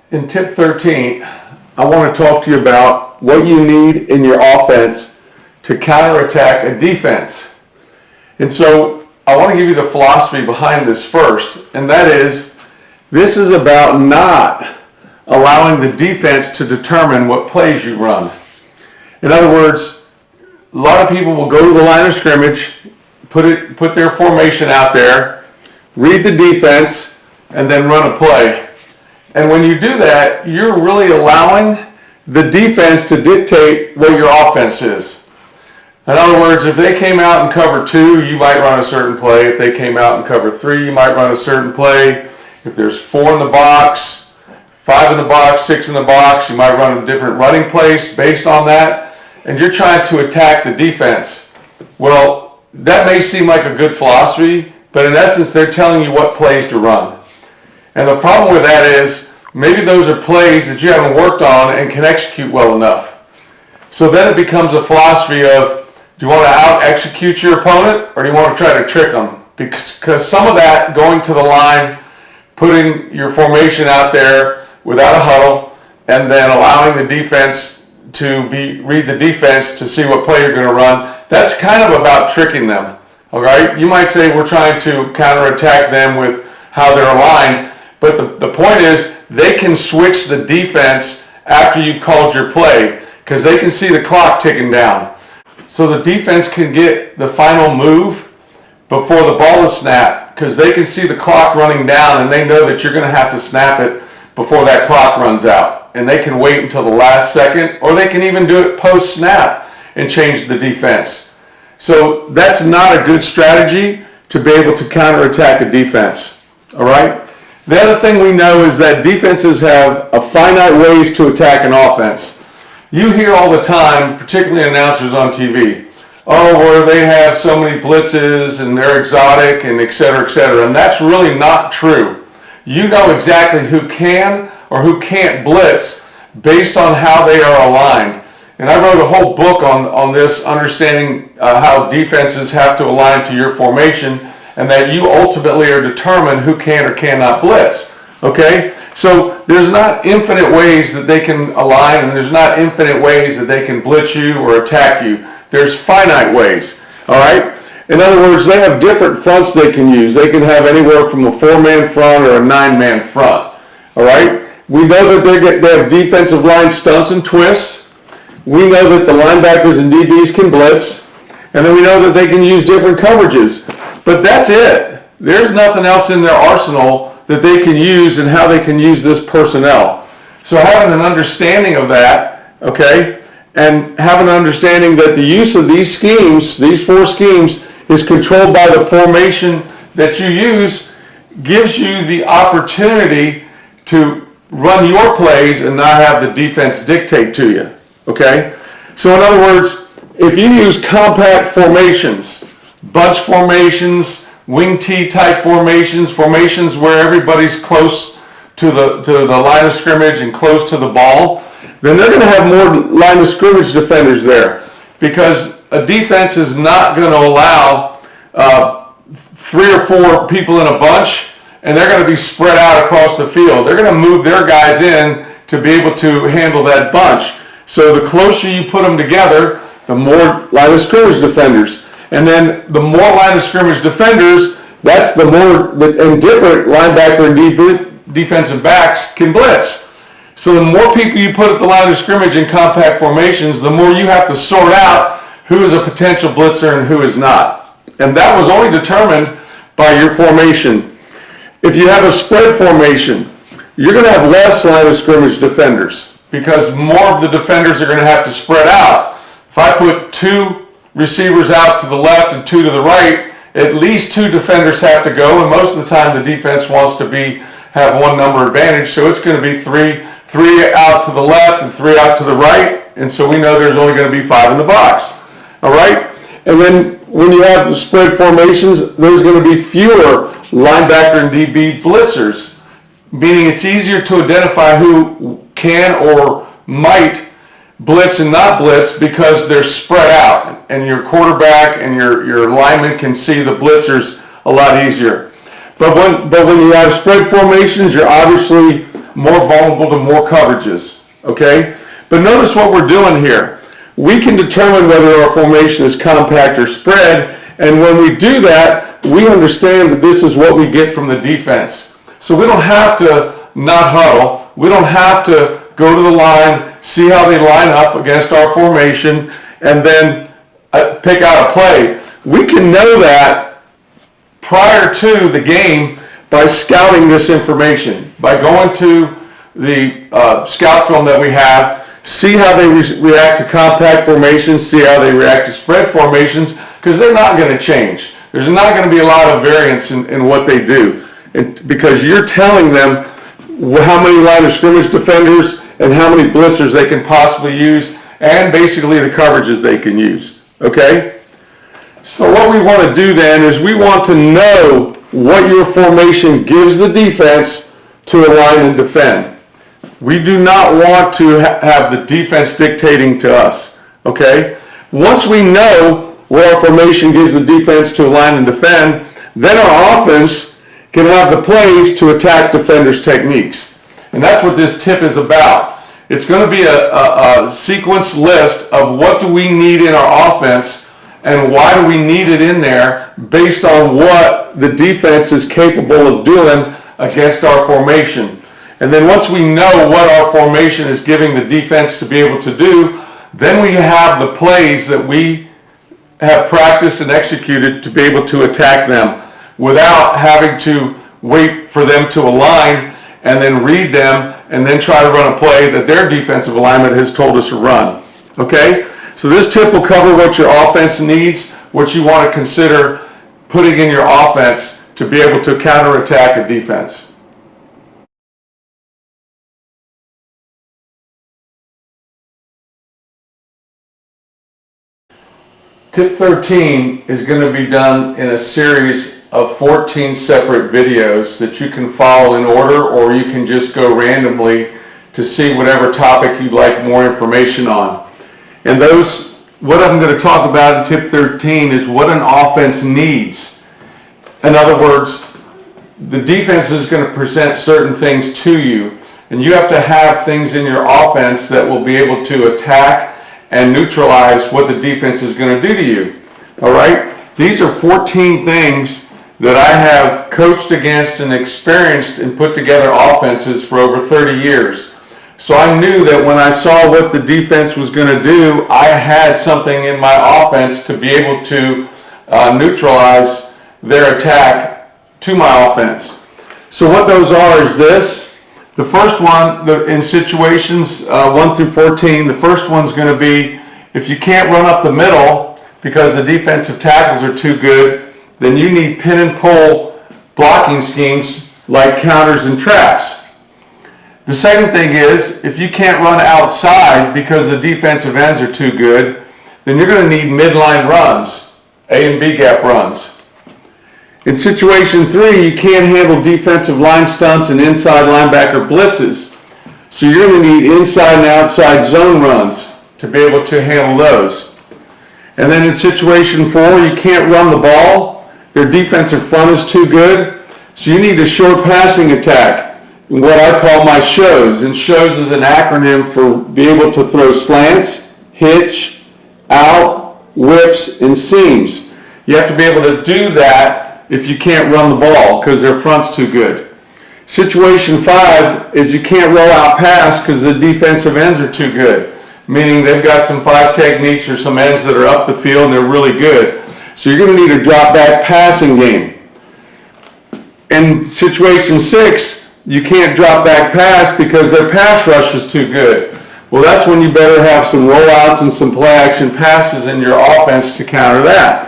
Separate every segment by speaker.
Speaker 1: In tip 13, I want to talk to you about what you need in your offense to counterattack a defense. And so I want to give you the philosophy behind this first, and that is, this is about not allowing the defense to determine what plays you run. In other words, a lot of people will go to the line of scrimmage, put their formation out there, read the defense, and then run a play. And when you do that, you're really allowing the defense to dictate what your offense is. In other words, if they came out and cover 2, you might run a certain play. If they came out and cover 3, you might run a certain play. If there's 4 in the box, 5 in the box, 6 in the box, you might run a different running place based on that. And you're trying to attack the defense. Well, that may seem like a good philosophy, but in essence, they're telling you what plays to run. And the problem with that is, maybe those are plays that you haven't worked on and can execute well enough. So then it becomes a philosophy of, do you want to out-execute your opponent, or do you want to try to trick them? Because some of that, going to the line, putting your formation out there without a huddle, and then allowing the defense to read the defense to see what play you're going to run, that's kind of about tricking them. All right? You might say we're trying to counterattack them with how they're aligned, but the point is, they can switch the defense after you've called your play because they can see the clock ticking down. So the defense can get the final move before the ball is snapped because they can see the clock running down and they know that you're going to have to snap it before that clock runs out. And they can wait until the last second, or they can even do it post-snap and change the defense. So that's not a good strategy to be able to counterattack a defense. All right? The other thing we know is that defenses have a finite ways to attack an offense. You hear all the time, particularly announcers on TV, where they have so many blitzes and they're exotic and et cetera, and that's really not true. You know exactly who can or who can't blitz based on how they are aligned. And I wrote a whole book on this, understanding how defenses have to align to your formation, and that you ultimately are determined who can or cannot blitz, okay? So there's not infinite ways that they can align, and there's not infinite ways that they can blitz you or attack you. There's finite ways, all right? In other words, they have different fronts they can use. They can have anywhere from a 4-man front or a 9-man front, all right? We know that they have defensive line stunts and twists. We know that the linebackers and DBs can blitz, and then we know that they can use different coverages. But that's it. There's nothing else in their arsenal that they can use and how they can use this personnel. So having an understanding of that, okay, and having an understanding that the use of these schemes, these 4 schemes, is controlled by the formation that you use, gives you the opportunity to run your plays and not have the defense dictate to you, okay? So in other words, if you use compact formations, bunch formations, wing T type formations where everybody's close to the line of scrimmage and close to the ball, then they're going to have more line of scrimmage defenders there because a defense is not going to allow 3 or 4 people in a bunch, and they're going to be spread out across the field. They're going to move their guys in to be able to handle that bunch. So the closer you put them together, the more line of scrimmage defenders. And then the more line of scrimmage defenders, that's the more and different linebacker and defensive backs can blitz. So the more people you put at the line of scrimmage in compact formations, the more you have to sort out who is a potential blitzer and who is not. And that was only determined by your formation. If you have a spread formation, you're going to have less line of scrimmage defenders because more of the defenders are going to have to spread out. If I put 2 receivers out to the left and 2 to the right, at least 2 defenders have to go, and most of the time the defense wants to have 1 number advantage, so it's going to be 3 out to the left and 3 out to the right, and so we know there's only going to be 5 in the box, all right? And then when you have the spread formations, there's going to be fewer linebacker and DB blitzers, meaning it's easier to identify who can or might blitz and not blitz because they're spread out and your quarterback and your lineman can see the blitzers a lot easier. But when you have spread formations, you're obviously more vulnerable to more coverages, okay? But notice what we're doing here. We can determine whether our formation is compact or spread, and when we do that, we understand that this is what we get from the defense. So we don't have to not huddle. We don't have to go to the line, see how they line up against our formation, and then pick out a play. We can know that prior to the game by scouting this information, by going to the scout film that we have, see how they react to compact formations, see how they react to spread formations, because they're not going to change. There's not going to be a lot of variance in what they do, because you're telling them how many line of scrimmage defenders and how many blitzers they can possibly use, and basically the coverages they can use, okay? So what we want to do then is we want to know what your formation gives the defense to align and defend. We do not want to have the defense dictating to us, okay? Once we know what our formation gives the defense to align and defend, then our offense can have the plays to attack defenders' techniques. And that's what this tip is about. It's going to be a sequence list of what do we need in our offense and why do we need it in there based on what the defense is capable of doing against our formation. And then once we know what our formation is giving the defense to be able to do, then we have the plays that we have practiced and executed to be able to attack them without having to wait for them to align and then read them and then try to run a play that their defensive alignment has told us to run. Okay? So this tip will cover what your offense needs, what you want to consider putting in your offense to be able to counterattack a defense. Tip 13 is going to be done in a series of 14 separate videos that you can follow in order, or you can just go randomly to see whatever topic you'd like more information on. And what I'm going to talk about in tip 13 is what an offense needs. In other words, the defense is going to present certain things to you, and you have to have things in your offense that will be able to attack and neutralize what the defense is going to do to you. All right? These are 14 things that I have coached against and experienced and put together offenses for over 30 years. So I knew that when I saw what the defense was going to do, I had something in my offense to be able to neutralize their attack to my offense. So what those are is this. The first one, in situations 1 through 14, the first one's going to be if you can't run up the middle because the defensive tackles are too good, then you need pin and pull blocking schemes like counters and traps. The second thing is if you can't run outside because the defensive ends are too good, then you're going to need midline runs, A and B gap runs. In situation 3, you can't handle defensive line stunts and inside linebacker blitzes. So you're going to need inside and outside zone runs to be able to handle those. And then in situation 4, you can't run the ball. Their defensive front is too good. So you need a short passing attack, what I call my shows. And shows is an acronym for be able to throw slants, hitch, out, whips, and seams. You have to be able to do that if you can't run the ball because their front's too good. Situation 5 is you can't roll out pass because the defensive ends are too good, meaning they've got some 5 techniques or some ends that are up the field and they're really good. So you're going to need a drop back passing game. In situation 6, you can't drop back pass because their pass rush is too good. Well, that's when you better have some rollouts and some play action passes in your offense to counter that.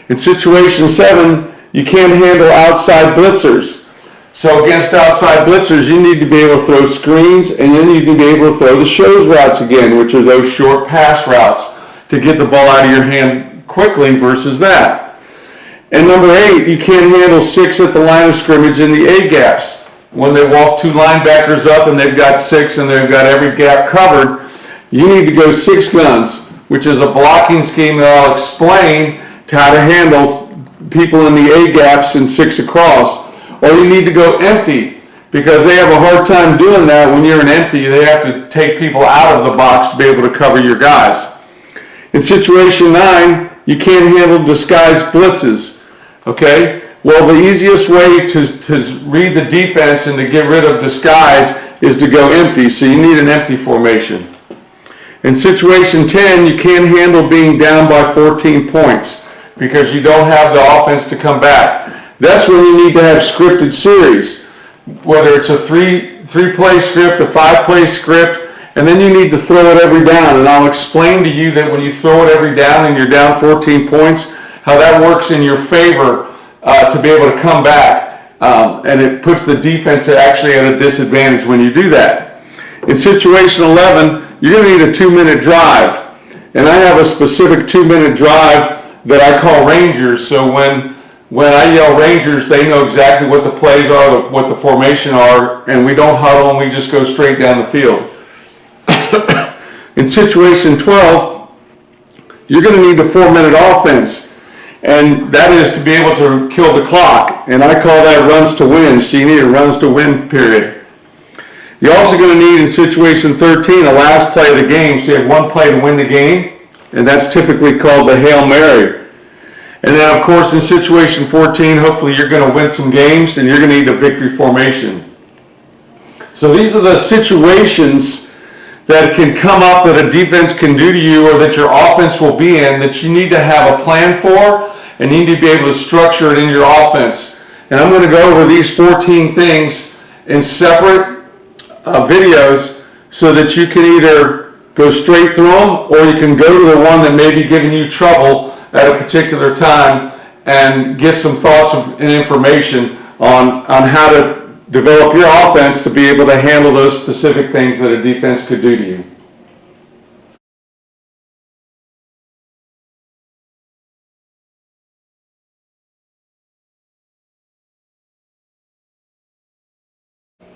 Speaker 1: In situation 7, you can't handle outside blitzers. So against outside blitzers, you need to be able to throw screens, and then you need to be able to throw the shows routes again, which are those short pass routes to get the ball out of your hand quickly versus that. And number 8, you can't handle 6 at the line of scrimmage in the A gaps. When they walk 2 linebackers up and they've got 6 and they've got every gap covered, you need to go 6 guns, which is a blocking scheme that I'll explain to how to handle people in the A gaps and 6 across. Or you need to go empty because they have a hard time doing that when you're an empty. They have to take people out of the box to be able to cover your guys. In situation 9, you can't handle disguised blitzes, okay? Well, the easiest way to read the defense and to get rid of disguise is to go empty, so you need an empty formation. In situation 10, you can't handle being down by 14 points because you don't have the offense to come back. That's when you need to have scripted series, whether it's a three-play script, a 5-play script, and then you need to throw it every down. And I'll explain to you that when you throw it every down and you're down 14 points, how that works in your favor to be able to come back. And it puts the defense actually at a disadvantage when you do that. In situation 11, you're going to need a 2-minute drive. And I have a specific 2-minute drive that I call Rangers. So when I yell Rangers, they know exactly what the plays are, what the formation are, and we don't huddle and we just go straight down the field. In situation 12, you're going to need a 4-minute offense, and that is to be able to kill the clock, and I call that runs to win. So you need a runs to win period. You're also going to need, in situation 13, a last play of the game, so you have one play to win the game, and that's typically called the Hail Mary. And then, of course, in situation 14, hopefully you're going to win some games, and you're going to need a victory formation. So these are the situations that can come up that a defense can do to you or that your offense will be in that you need to have a plan for and you need to be able to structure it in your offense. And I'm going to go over these 14 things in separate videos so that you can either go straight through them or you can go to the one that may be giving you trouble at a particular time and get some thoughts and information on how to develop your offense to be able to handle those specific things that a defense could do to you.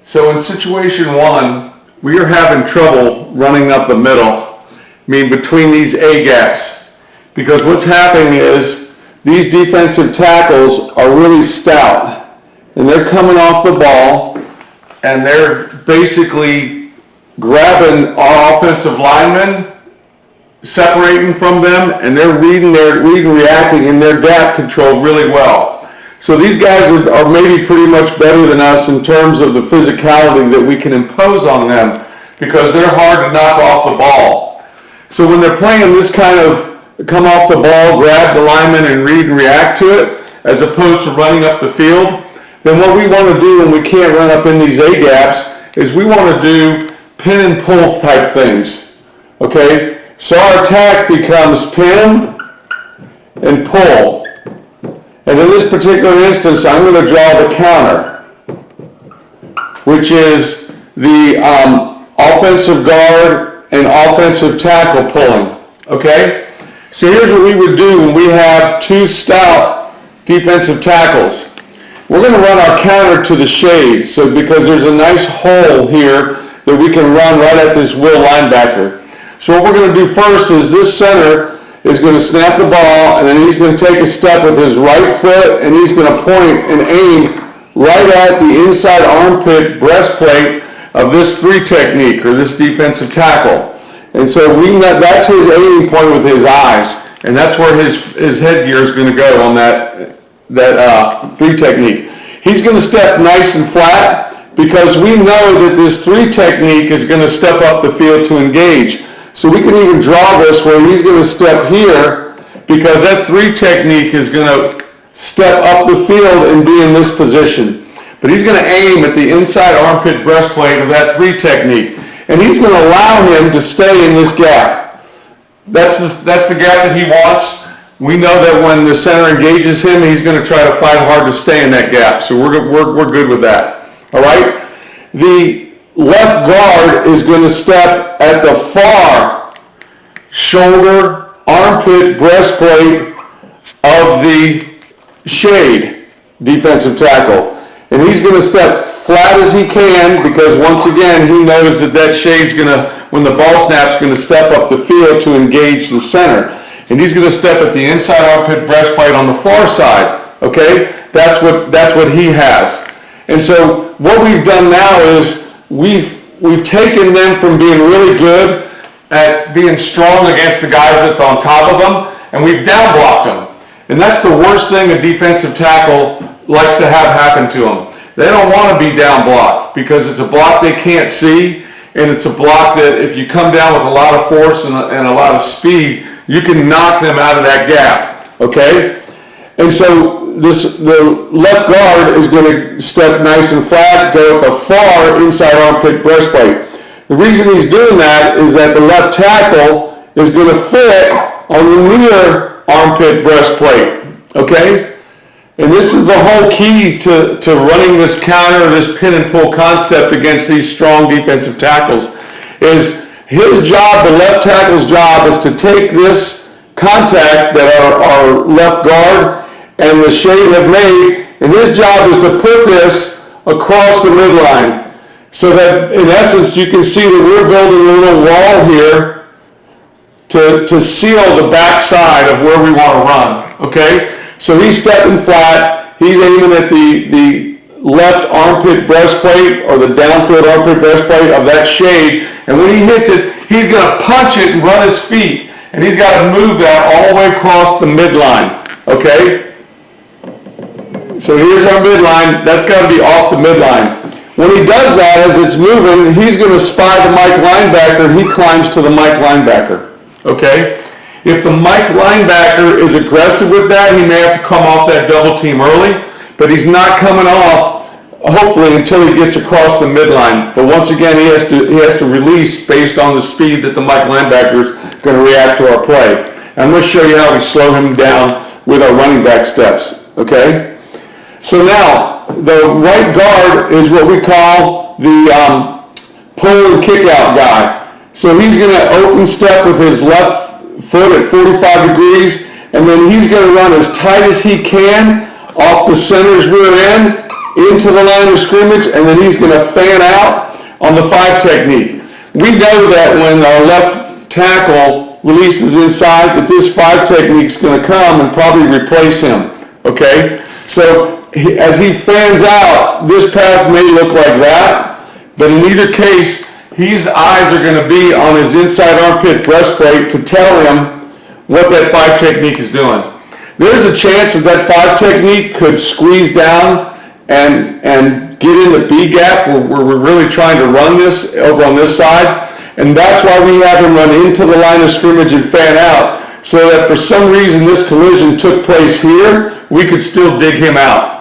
Speaker 1: So in situation 1, we are having trouble running up the middle, I mean between these A gaps, because what's happening is these defensive tackles are really stout. And they're coming off the ball, and they're basically grabbing our offensive linemen, separating from them, and they're reading, reacting in their gap control really well. So these guys are maybe pretty much better than us in terms of the physicality that we can impose on them because they're hard to knock off the ball. So when they're playing this kind of come off the ball, grab the lineman, and read and react to it, as opposed to running up the field, then what we want to do when we can't run up in these A gaps is we want to do pin and pull type things. Okay? So our attack becomes pin and pull. And in this particular instance, I'm going to draw the counter, which is the offensive guard and offensive tackle pulling. Okay? So here's what we would do when we have 2 stout defensive tackles. We're going to run our counter to the shade, so because there's a nice hole here that we can run right at this will linebacker. So what we're going to do first is this center is going to snap the ball, and then he's going to take a step with his right foot, and he's going to point and aim right at the inside armpit breastplate of this 3 technique, or this defensive tackle. And so that's his aiming point with his eyes, and that's where his headgear is going to go on that 3 technique. He's going to step nice and flat because we know that this 3 technique is going to step up the field to engage. So we can even draw this where he's going to step here because that 3 technique is going to step up the field and be in this position. But he's going to aim at the inside armpit breastplate of that 3 technique. And he's going to allow him to stay in this gap. That's the gap that he wants. We know that when the center engages him, he's going to try to fight hard to stay in that gap. So we're good with that. All right? The left guard is going to step at the far shoulder, armpit, breastplate of the shade defensive tackle. And he's going to step flat as he can because once again, he knows that shade's going to, when the ball snaps, going to step up the field to engage the center. And he's going to step at the inside armpit breastplate on the far side. Okay? That's what he has. And so what we've done now is we've taken them from being really good at being strong against the guys that's on top of them, and we've down blocked them. And that's the worst thing a defensive tackle likes to have happen to them. They don't want to be down blocked because it's a block they can't see, and it's a block that if you come down with a lot of force and a lot of speed, you can knock them out of that gap, okay? And so the left guard is going to step nice and flat, go up a far inside armpit breastplate. The reason he's doing that is that the left tackle is going to fit on the near armpit breastplate, okay? And this is the whole key to running this counter, this pin and pull concept against these strong defensive tackles, is his job, the left tackle's job, is to take this contact that our left guard and the shade have made, and his job is to put this across the midline. So that, in essence, you can see that we're building a little wall here to seal the back side of where we want to run, okay? So he's stepping flat, he's aiming at the left armpit breastplate or the downfield armpit breastplate of that shade, and when he hits it, he's going to punch it and run his feet, and he's got to move that all the way across the midline, okay? So here's our midline, that's got to be off the midline. When he does that, as it's moving, he's going to spy the Mike linebacker, and he climbs to the Mike linebacker, okay? If the Mike linebacker is aggressive with that, he may have to come off that double team early, but he's not coming off, hopefully, until he gets across the midline. But once again, he has to release based on the speed that the Mike linebacker is going to react to our play. And I'm going to show you how we slow him down with our running back steps, okay? So now, the right guard is what we call the pull and kick out guy. So he's going to open step with his left foot at 45 degrees, and then he's going to run as tight as he can off the center's rear end into the line of scrimmage, and then he's going to fan out on the 5 technique. We know that when our left tackle releases inside that this 5 technique is going to come and probably replace him, okay? So as he fans out, this path may look like that, but in either case, his eyes are going to be on his inside armpit breastplate to tell him what that 5 technique is doing. There's a chance that 5 technique could squeeze down and get in the B gap where we're really trying to run this over on this side, and that's why we have him run into the line of scrimmage and fan out, so that for some reason this collision took place here, we could still dig him out.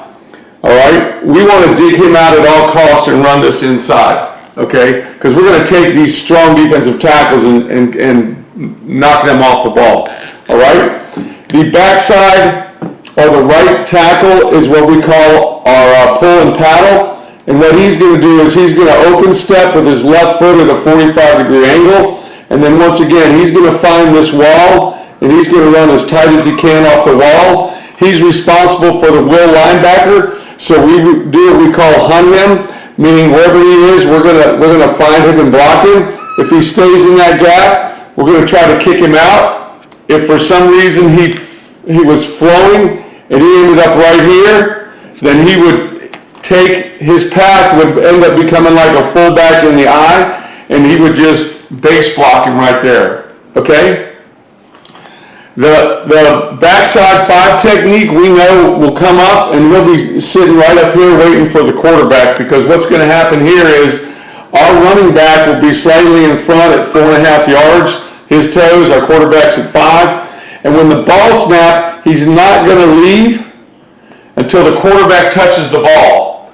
Speaker 1: All right, we want to dig him out at all costs and run this inside, okay? Because we're going to take these strong defensive tackles and knock them off the ball, all right? The backside or the right tackle is what we call our pull and paddle, and what he's going to do is he's going to open step with his left foot at a 45-degree angle, and then once again, he's going to find this wall, and he's going to run as tight as he can off the wall. He's responsible for the will linebacker. So we do what we call hunt him, meaning wherever he is, we're gonna find him and block him. If he stays in that gap, we're gonna try to kick him out. If for some reason he was flowing and he ended up right here, then he would take his path would end up becoming like a fullback in the eye, and he would just base block him right there. Okay. The backside 5 technique we know will come up, and we'll be sitting right up here waiting for the quarterback, because what's going to happen here is our running back will be slightly in front at 4.5 yards, his toes, our quarterback's at 5, and when the ball snaps, he's not going to leave until the quarterback touches the ball.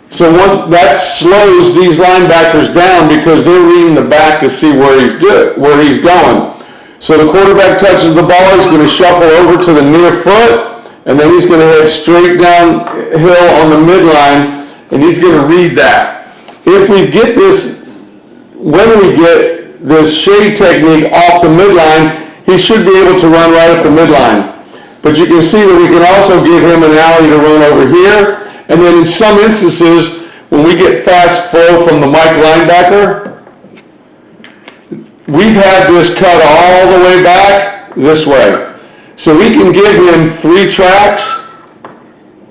Speaker 1: So once that slows these linebackers down, because they're reading the back to see where he's going. So the quarterback touches the ball, he's going to shuffle over to the near foot, and then he's going to head straight downhill on the midline, and he's going to read that. If we get this, when we get this shade technique off the midline, he should be able to run right up the midline. But you can see that we can also give him an alley to run over here, and then in some instances, when we get fast flow from the Mike linebacker, we've had this cut all the way back this way. So we can give him 3 tracks,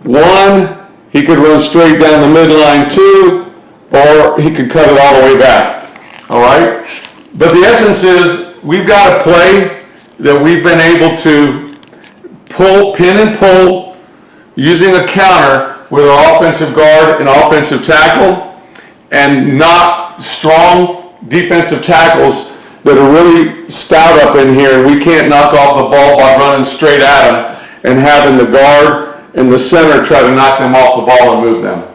Speaker 1: 1, He could run straight down the midline too, or he could cut it all the way back. All right? But the essence is we've got a play that we've been able to pull, pin and pull, using a counter with our offensive guard and offensive tackle, and not strong defensive tackles that are really stout up in here, and we can't knock off the ball by running straight at them and having the guard and the center try to knock them off the ball and move them.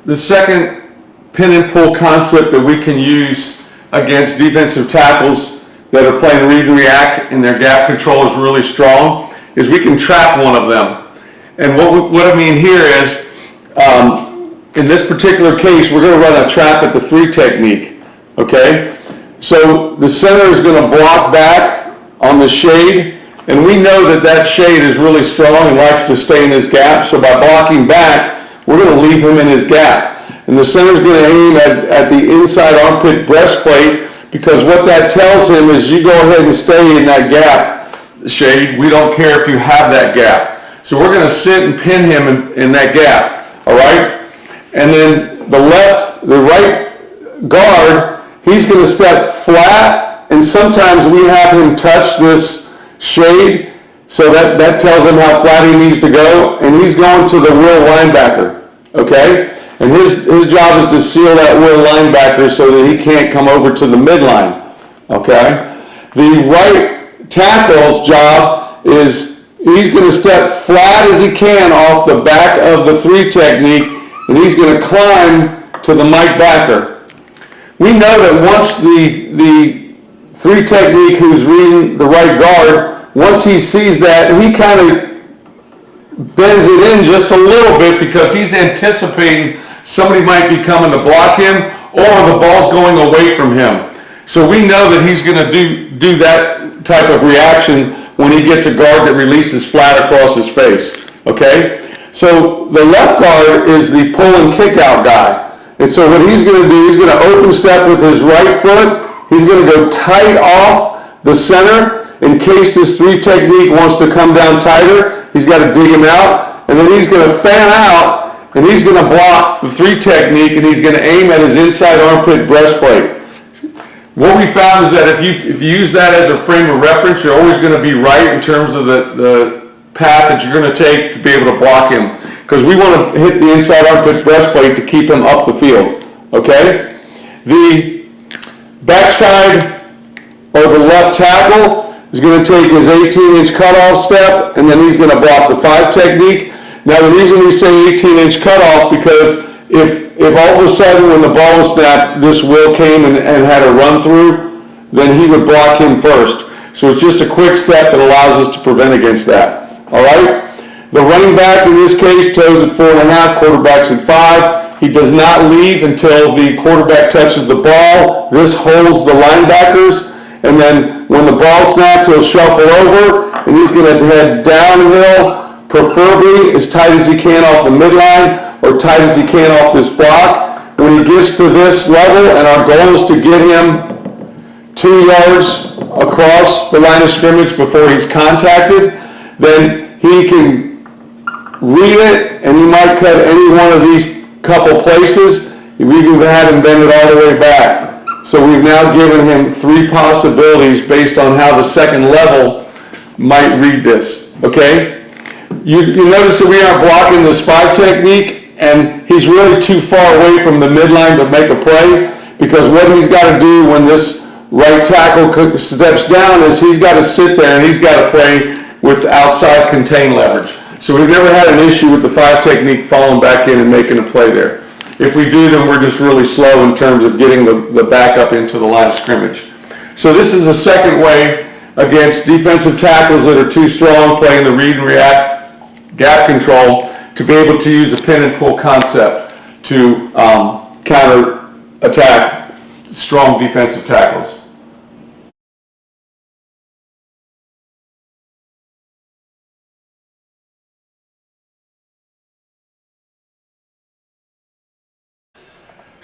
Speaker 1: The second pin and pull concept that we can use against defensive tackles that are playing read and react and their gap control is really strong is we can trap one of them. And what I mean here is, in this particular case, we're going to run a trap at the 3 technique, okay? So the center is going to block back on the shade, and we know that that shade is really strong and likes to stay in his gap, so by blocking back, we're going to leave him in his gap. And the center is going to aim at the inside armpit breastplate, because what that tells him is you go ahead and stay in that gap shade. We don't care if you have that gap. So we're going to sit and pin him in that gap, all right? And then the right guard, he's going to step flat, and sometimes we have him touch this shade, so that tells him how flat he needs to go, and he's going to the real linebacker, okay? And his job is to seal that real linebacker so that he can't come over to the midline, okay? The right tackle's job is he's going to step flat as he can off the back of the 3 technique, and he's going to climb to the Mike backer. We know that once the 3 technique who's reading the right guard, once he sees that, he kind of bends it in just a little bit because he's anticipating somebody might be coming to block him or the ball's going away from him. So we know that he's going to do that type of reaction when he gets a guard that releases flat across his face, okay? So the left guard is the pull and kick out guy. And so what he's going to do, he's going to open step with his right foot. He's going to go tight off the center. In case this 3 technique wants to come down tighter, he's got to dig him out, and then he's going to fan out, and he's going to block the 3 technique, and he's going to aim at his inside armpit breastplate. What we found is that if you use that as a frame of reference, you're always going to be right in terms of the path that you're going to take to be able to block him, because we want to hit the inside armpit breastplate to keep him up the field, okay? The backside or the left tackle is going to take his 18-inch cutoff step, and then he's going to block the 5 technique. Now the reason we say 18-inch cutoff, because if all of a sudden when the ball was snapped, this Will came and had a run through, then he would block him first. So it's just a quick step that allows us to prevent against that. All right? The running back in this case, toes at 4.5, quarterback's at 5. He does not leave until the quarterback touches the ball. This holds the linebackers. And then when the ball snaps, he'll shuffle over, and he's going to head downhill, preferably as tight as he can off the midline or tight as he can off this block. When he gets to this level, and our goal is to get him 2 yards across the line of scrimmage before he's contacted, then he can read it, and he might cut any one of these couple places. We can had him bend it all the way back. So we've now given him 3 possibilities based on how the second level might read this, okay? You notice that we aren't blocking this 5 technique, and he's really too far away from the midline to make a play, because what he's got to do when this right tackle steps down is he's got to sit there and he's got to play with outside contain leverage. So we've never had an issue with the 5 technique falling back in and making a play there. If we do, then we're just really slow in terms of getting the backup into the line of scrimmage. So this is the second way against defensive tackles that are too strong, playing the read and react gap control, to be able to use a pin and pull concept to counter attack strong defensive tackles.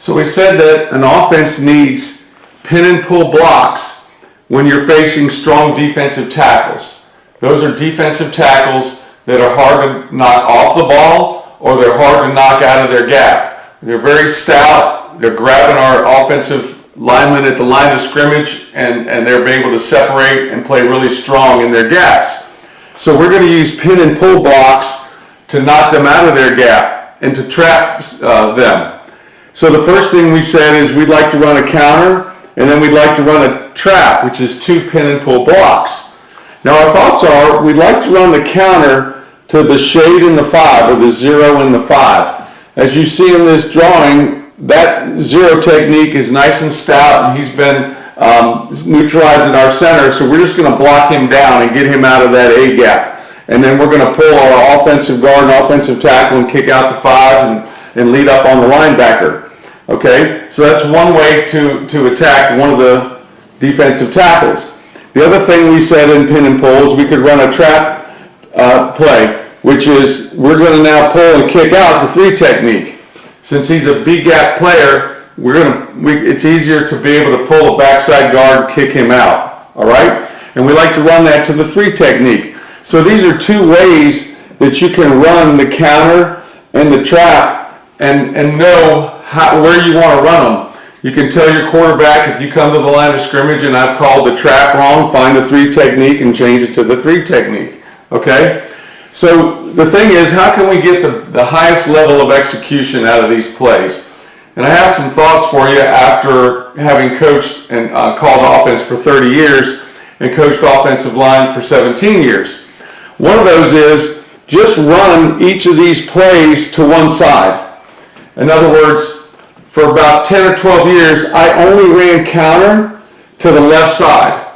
Speaker 1: So we said that an offense needs pin and pull blocks when you're facing strong defensive tackles. Those are defensive tackles that are hard to knock off the ball, or they're hard to knock out of their gap. They're very stout. They're grabbing our offensive linemen at the line of scrimmage, and they're able to separate and play really strong in their gaps. So we're going to use pin and pull blocks to knock them out of their gap and to trap them. So the first thing we said is we'd like to run a counter, and then we'd like to run a trap, which is 2 pin and pull blocks. Now our thoughts are we'd like to run the counter to the shade in the 5, or the 0 in the 5. As you see in this drawing, that 0 technique is nice and stout, and he's been neutralizing our center, so we're just going to block him down and get him out of that A gap. And then we're going to pull our offensive guard and offensive tackle and kick out the 5 and lead up on the linebacker. Okay, so that's one way to attack one of the defensive tackles. The other thing we said in pin and pull is we could run a trap play, which is we're going to now pull and kick out the 3 technique. Since he's a B gap player, it's easier to be able to pull a backside guard, kick him out. All right, and we like to run that to the 3 technique. So these are 2 ways that you can run the counter and the trap and know where you want to run them. You can tell your quarterback, if you come to the line of scrimmage and I've called the trap wrong, find the 3 technique and change it to the 3 technique. Okay? So the thing is, how can we get the highest level of execution out of these plays? And I have some thoughts for you after having coached and called offense for 30 years and coached offensive line for 17 years. One of those is just run each of these plays to one side. In other words, for about 10 or 12 years, I only ran counter to the left side,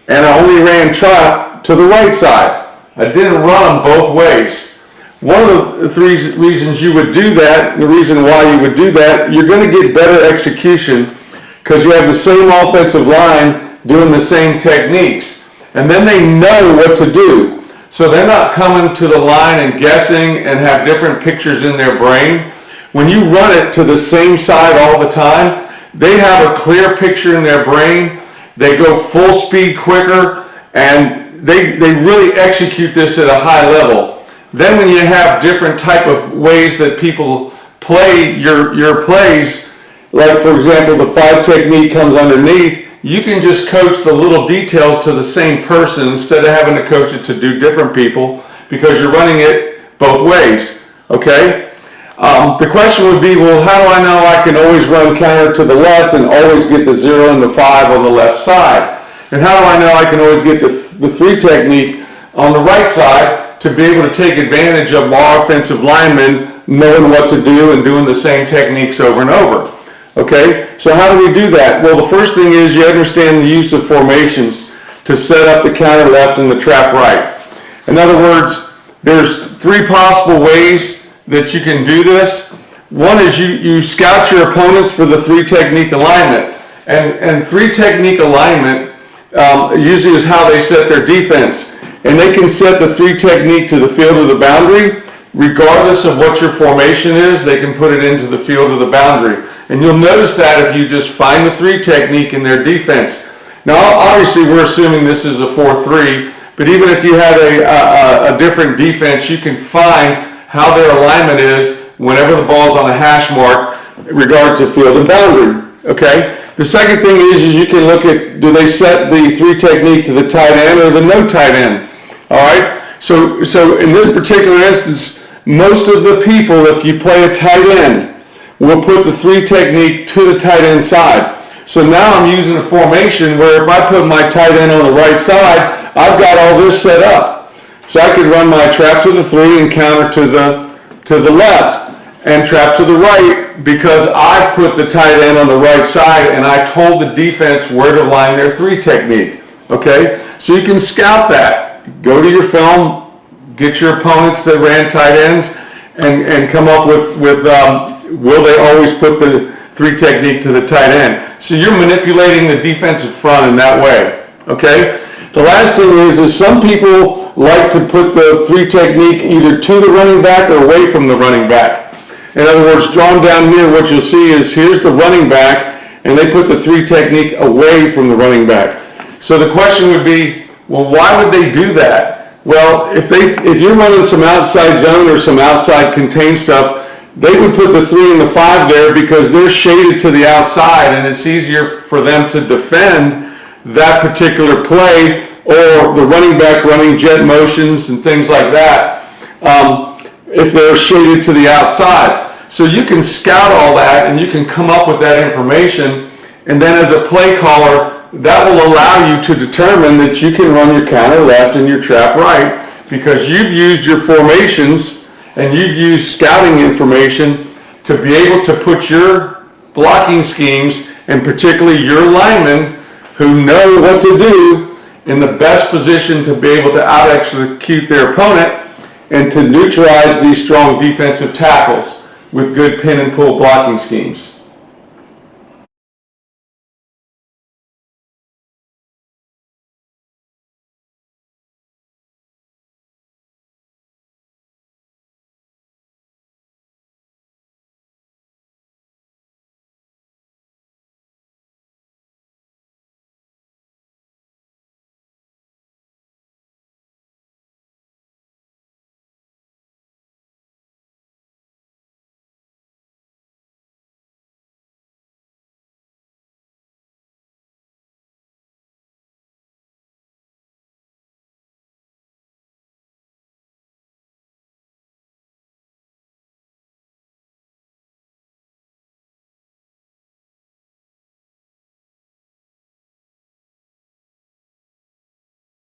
Speaker 1: and I only ran trap to the right side. I didn't run them both ways. One of the 3 reasons you would do that, the reason why you would do that, you're going to get better execution because you have the same offensive line doing the same techniques, and then they know what to do. So they're not coming to the line and guessing and have different pictures in their brain. When you run it to the same side all the time, they have a clear picture in their brain. They go full speed quicker, and they really execute this at a high level. Then when you have different type of ways that people play your plays, like for example the 5 technique comes underneath, you can just coach the little details to the same person instead of having to coach it to do different people, because you're running it both ways. Okay? The question would be, well, how do I know I can always run counter to the left and always get the 0 and the 5 on the left side? And how do I know I can always get the 3 technique on the right side to be able to take advantage of my offensive linemen knowing what to do and doing the same techniques over and over? Okay, so how do we do that? Well, the first thing is you understand the use of formations to set up the counter left and the trap right. In other words, there's 3 possible ways that you can do this. One is you scout your opponents for the 3 technique alignment. And 3 technique alignment usually is how they set their defense. And they can set the 3 technique to the field of the boundary. Regardless of what your formation is, they can put it into the field of the boundary. And you'll notice that if you just find the 3 technique in their defense. Now obviously we're assuming this is a 4-3, But even if you had a different defense, you can find how their alignment is whenever the ball's on a hash mark regarding to field and boundary, okay? The second thing is you can look at, do they set the 3 technique to the tight end or the no tight end, all right? So in this particular instance, most of the people, if you play a tight end, will put the 3 technique to the tight end side. So now I'm using a formation where if I put my tight end on the right side, I've got all this set up. So I could run my trap to the 3 and counter to the left and trap to the right because I put the tight end on the right side and I told the defense where to line their 3 technique. Okay? So you can scout that. Go to your film, get your opponents that ran tight ends and come up with will they always put the 3 technique to the tight end. So you're manipulating the defensive front in that way. Okay? The last thing is some people like to put the 3 technique either to the running back or away from the running back. In other words, drawn down here, what you'll see is here's the running back, and they put the 3 technique away from the running back. So the question would be, well, why would they do that? Well, if you're running some outside zone or some outside contain stuff, they would put the 3 and the 5 there because they're shaded to the outside, and it's easier for them to defend that particular play or the running back running jet motions and things like that if they're shaded to the outside. So you can scout all that and you can come up with that information, and then as a play caller, that will allow you to determine that you can run your counter left and your trap right because you've used your formations and you've used scouting information to be able to put your blocking schemes and particularly your linemen who know what to do in the best position to be able to out-execute their opponent and to neutralize these strong defensive tackles with good pin and pull blocking schemes.